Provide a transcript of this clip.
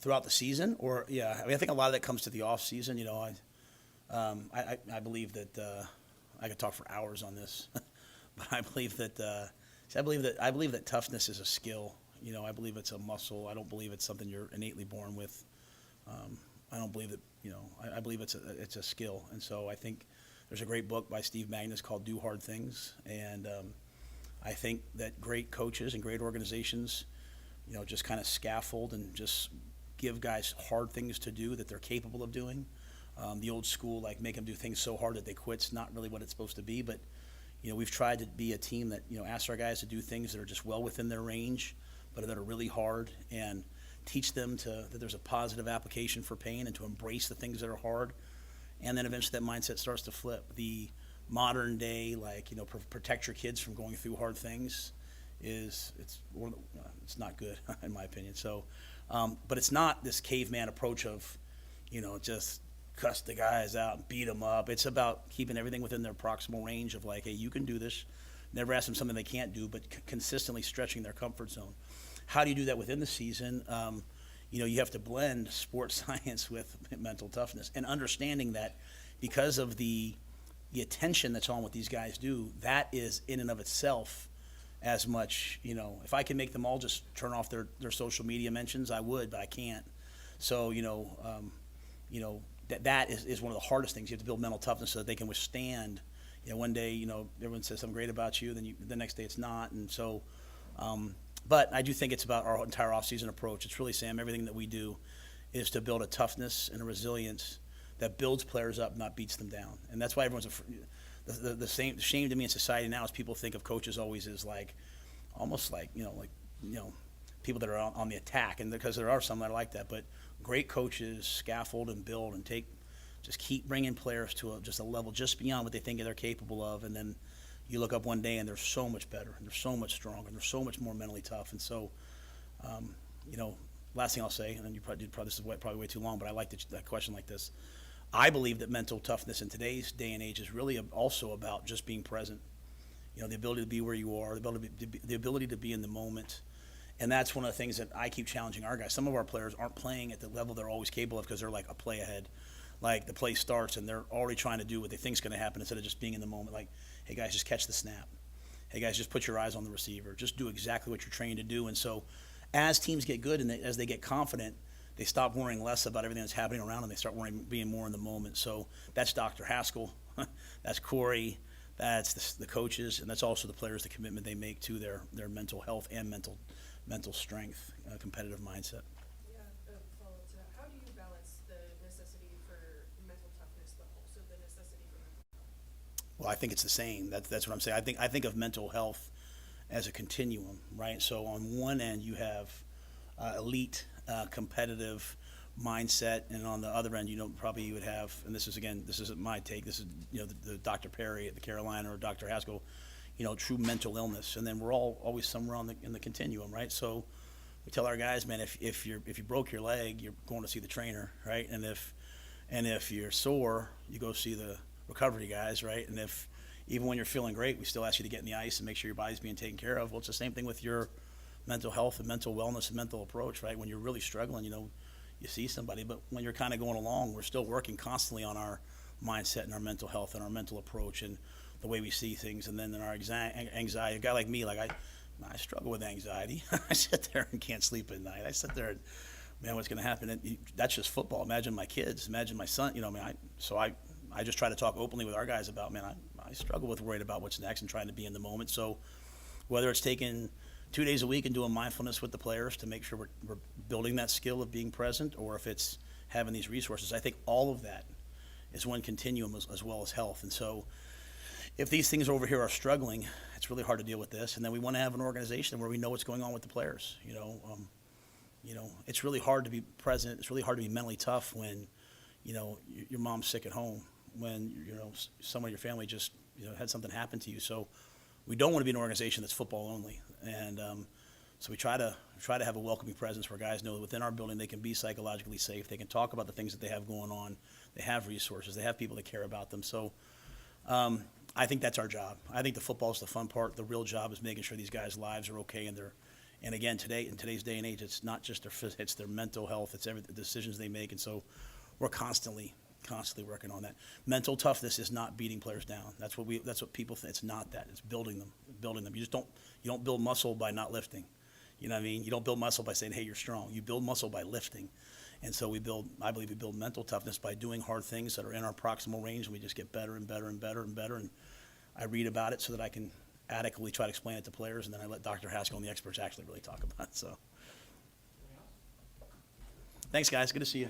Throughout the season, or yeah, I mean, I think a lot of that comes to the off season. You know, I believe that I could talk for hours on this, but I believe that I believe that toughness is a skill. You know, I believe it's a muscle. I don't believe it's something you're innately born with. I don't believe that. You know, I believe it's a skill, and so I think there's a great book by Steve Magnus called "Do Hard Things," and I think that great coaches and great organizations, you know, just kind of scaffold and just give guys hard things to do that they're capable of doing. The old school, like, make them do things so hard that they quit's not really what it's supposed to be. But, you know, we've tried to be a team that, you know, asks our guys to do things that are just well within their range, but that are really hard, and teach them that there's a positive application for pain and to embrace the things that are hard. And then eventually that mindset starts to flip. The modern day, like, you know, protect your kids from going through hard things it's not good in my opinion. So, but it's not this caveman approach of, you know, just cuss the guys out and beat them up. It's about keeping everything within their proximal range of, like, hey, you can do this. Never ask them something they can't do, but consistently stretching their comfort zone. How do you do that within the season? You know, you have to blend sports science with mental toughness, and understanding that because of the attention that's on what these guys do, that is in and of itself as much, you know, if I can make them all just turn off their social media mentions, I would, but I can't. So, you know, that is one of the hardest things. You have to build mental toughness so that they can withstand. You know, one day, you know, everyone says something great about you, then the next day it's not. And so, but I do think it's about our entire off-season approach. It's really, Sam, everything that we do is to build a toughness and a resilience that builds players up, not beats them down. And that's why everyone's the shame to me in society now is people think of coaches always as, like, almost like, you know, people that are on the attack, and because there are some that are like that. But great coaches scaffold and build and just keep bringing players to just a level just beyond what they think they're capable of, and then you look up one day and they're so much better, and they're so much stronger, and they're so much more mentally tough. And so, you know, last thing I'll say, and then this is probably way too long, but I like that question like this. I believe that mental toughness in today's day and age is really also about just being present. You know, the ability to be where you are, the ability to be in the moment. And that's one of the things that I keep challenging our guys. Some of our players aren't playing at the level they're always capable of because they're like a play ahead. Like, the play starts and they're already trying to do what they think is going to happen instead of just being in the moment. Like, hey, guys, just catch the snap. Hey, guys, just put your eyes on the receiver. Just do exactly what you're trained to do. And so as teams get good and as they get confident, they stop worrying less about everything that's happening around them. They start being more in the moment. So that's Dr. Haskell. That's Corey. That's the coaches. And that's also the players, the commitment they make to their mental health and mental strength, competitive mindset. Yeah, follow up to that. How do you balance the necessity for mental toughness, but also the necessity for mental health? Well, I think it's the same. That's what I'm saying. I think of mental health as a continuum, right? So on one end you have elite competitive mindset, and on the other end, you know, probably you would have, and this isn't my take, this is, you know, the Dr. Perry at the Carolina or Dr. Haskell, you know, true mental illness. And then we're all always somewhere in the continuum, right? So we tell our guys, man, if you broke your leg, you're going to see the trainer, right? And if you're sore, you go see the recovery guys, right? And if even when you're feeling great, we still ask you to get in the ice and make sure your body's being taken care of. Well, it's the same thing with your mental health and mental wellness and mental approach, right? When you're really struggling, you know, you see somebody, but when you're kind of going along, we're still working constantly on our mindset and our mental health and our mental approach and the way we see things. And then in our anxiety, a guy like me, like I struggle with anxiety. I sit there and can't sleep at night. I sit there and, man, what's going to happen? And that's just football. Imagine my kids, imagine my son, you know, I mean, I just try to talk openly with our guys about, man, I struggle with worried about what's next and trying to be in the moment. So whether it's taking 2 days a week and doing mindfulness with the players to make sure we're building that skill of being present, or if it's having these resources, I think all of that is one continuum as well as health. And so if these things over here are struggling, it's really hard to deal with this. And then we want to have an organization where we know what's going on with the players. You know, it's really hard to be present. It's really hard to be mentally tough when, you know, your mom's sick at home, when, you know, someone in your family just, you know, had something happen to you. So we don't want to be an organization that's football only. And so we try to have a welcoming presence where guys know that within our building they can be psychologically safe. They can talk about the things that they have going on. They have resources. They have people that care about them. So I think that's our job. I think the football is the fun part. The real job is making sure these guys' lives are okay and And again, in today's day and age, it's not just it's their mental health, it's the decisions they make. And so we're constantly working on that. Mental toughness is not beating players down. That's what people think. It's not that. It's building them. You don't build muscle by not lifting. You know what I mean? You don't build muscle by saying, hey, you're strong. You build muscle by lifting. And so I believe we build mental toughness by doing hard things that are in our proximal range, and we just get better and better and better and better. And I read about it so that I can adequately try to explain it to players, and then I let Dr. Haskell and the experts actually really talk about it. So, thanks, guys. Good to see you.